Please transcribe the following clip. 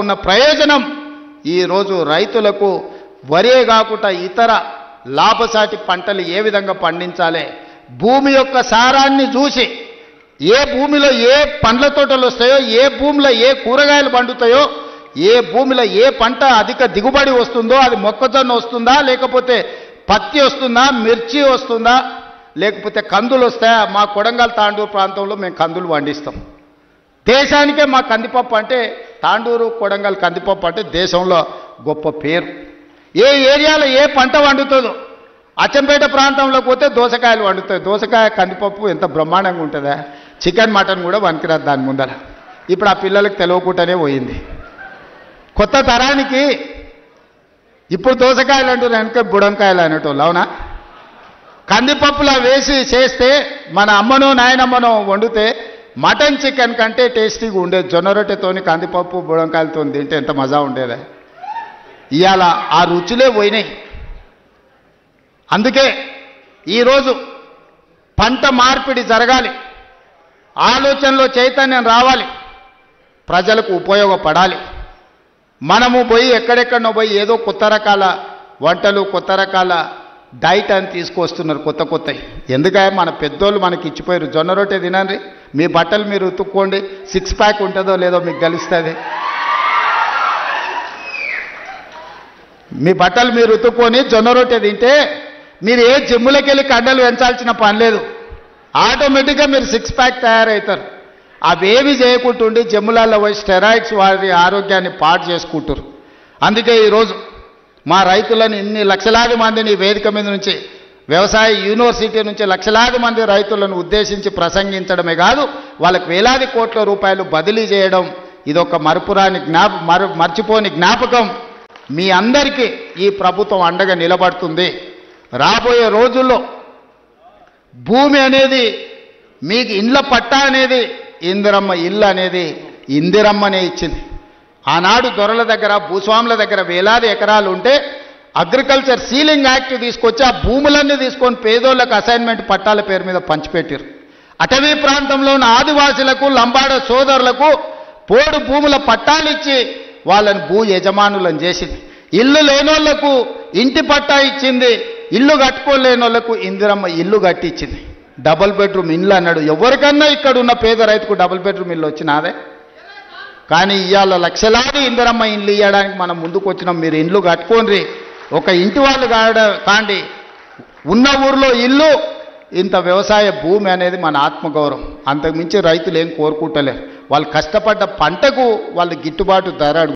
ఉన్న ప్రయోజనం ఈరోజు రైతులకు వరే కాకుండా ఇతర లాభసాటి పంటలు ఏ విధంగా పండించాలి, భూమి యొక్క సారాన్ని చూసి ఏ భూమిలో ఏ పండ్ల తోటలు వస్తాయో, ఏ భూమిలో ఏ కూరగాయలు పండుతాయో, ఏ భూమిలో ఏ పంట అధిక దిగుబడి వస్తుందో, అది మొక్కజొన్న వస్తుందా, లేకపోతే పత్తి వస్తుందా, మిర్చి వస్తుందా, లేకపోతే కందులు వస్తాయా. మా కొడంగల్ తాండూరు ప్రాంతంలో మేము కందులు పండిస్తాం. దేశానికే మా కందిపప్పు అంటే, తాండూరు కొడంగల్ కందిపప్పు అంటే దేశంలో గొప్ప పేరు. ఏ ఏరియాలో ఏ పంట వండుతుందో, అచ్చంపేట ప్రాంతంలోకి పోతే దోసకాయలు వండుతాయి. దోసకాయ కందిపప్పు ఎంత బ్రహ్మాండంగా ఉంటుందా, చికెన్ మటన్ కూడా వనికిరాదు దాని ముందర. ఇప్పుడు ఆ పిల్లలకు తెలియకుండానే పోయింది. కొత్త తరానికి ఇప్పుడు దోసకాయలు అంటున్నారు, వెనక బుడంకాయలు అనేటోళ్ళు. అవునా? కందిపప్పులా వేసి చేస్తే మన అమ్మనో నాయనమ్మనో వండితే మటన్ చికెన్ కంటే టేస్టీగా ఉండేది. జొన్న రొట్టెతోని కందిపప్పు బుడంకాయలతో తింటే ఎంత మజా ఉండేదా. ఇవాళ ఆ రుచులే పోయినాయి. అందుకే ఈరోజు పంట మార్పిడి జరగాలి, ఆలోచనలో చైతన్యం రావాలి, ప్రజలకు ఉపయోగపడాలి. మనము పోయి ఎక్కడెక్కడనో పోయి ఏదో కొత్త రకాల వంటలు, కొత్త రకాల డైట్ అని తీసుకొస్తున్నారు కొత్త కొత్తవి. ఎందుకంటే మన పెద్దోళ్ళు మనకి ఇచ్చిపోయారు, జొన్న రొట్టె తినండి, మీ బట్టలు మీరు ఉతుక్కోండి, 6 ప్యాక్ ఉంటుందో లేదో మీకు తెలుస్తుంది. మీ బట్టలు మీరు ఉతుక్కొని జొన్న రొట్టె తింటే మీరు ఏ జిమ్ములకి వెళ్ళి కండలు పెంచాల్సిన పని లేదు. ఆటోమేటిక్గా మీరు 6 ప్యాక్ తయారవుతారు. అవేవి చేయకుంటుండి జిమ్ములలో పోయి స్టెరాయిడ్స్ వారి ఆరోగ్యాన్ని పాడు చేసుకుంటారు. అందుకే ఈరోజు మా రైతులను ఇన్ని లక్షలాది మందిని వేదిక మీద నుంచి, వ్యవసాయ యూనివర్సిటీ నుంచి లక్షలాది మంది రైతులను ఉద్దేశించి ప్రసంగించడమే కాదు, వాళ్ళకు వేలాది కోట్ల రూపాయలు బదిలీ చేయడం ఇదొక మర్చిపోని జ్ఞాపకం. మీ అందరికీ ఈ ప్రభుత్వం అండగా నిలబడుతుంది. రాబోయే రోజుల్లో భూమి అనేది మీకు ఇండ్ల పట్టా అనేది, ఇందిరమ్మ ఇల్లు అనేది ఇందిరమ్మనే ఇచ్చింది. ఆనాడు దొరల దగ్గర, భూస్వాముల దగ్గర వేలాది ఎకరాలు ఉంటే అగ్రికల్చర్ సీలింగ్ యాక్ట్ తీసుకొచ్చి ఆ భూములన్నీ తీసుకొని పేదోళ్ళకు అసైన్మెంట్ పట్టాల పేరు మీద పంచిపెట్టారు. అటవీ ప్రాంతంలో ఉన్న ఆదివాసులకు, లంబాడ సోదరులకు పోడు భూముల పట్టాలు ఇచ్చి వాళ్ళని భూ యజమానులను చేసింది. ఇల్లు లేనోళ్లకు ఇంటి పట్టా ఇచ్చింది, ఇల్లు కట్టుకోలేని వాళ్ళకు ఇందిరమ్మ ఇల్లు కట్టించింది. డబుల్ బెడ్రూమ్ ఇల్లు అన్నాడు. ఎవరికన్నా ఇక్కడ ఉన్న పేద రైతుకు డబుల్ బెడ్రూమ్ ఇల్లు వచ్చినాదే. కానీ ఇవాళ లక్షలాది ఇందిరమ్మ ఇల్లు ఇవ్వడానికి మనం ముందుకు వచ్చినాం. మీరు ఇండ్లు కట్టుకోండి, ఒక ఇంటి వాళ్ళు కాండి, ఉన్న ఊరిలో ఇల్లు, ఇంత వ్యవసాయ భూమి అనేది మన ఆత్మగౌరవం. అంతకుమించి రైతులు ఏం కోరుకుంటలేరు. వాళ్ళు కష్టపడ్డ పంటకు వాళ్ళు గిట్టుబాటు ధర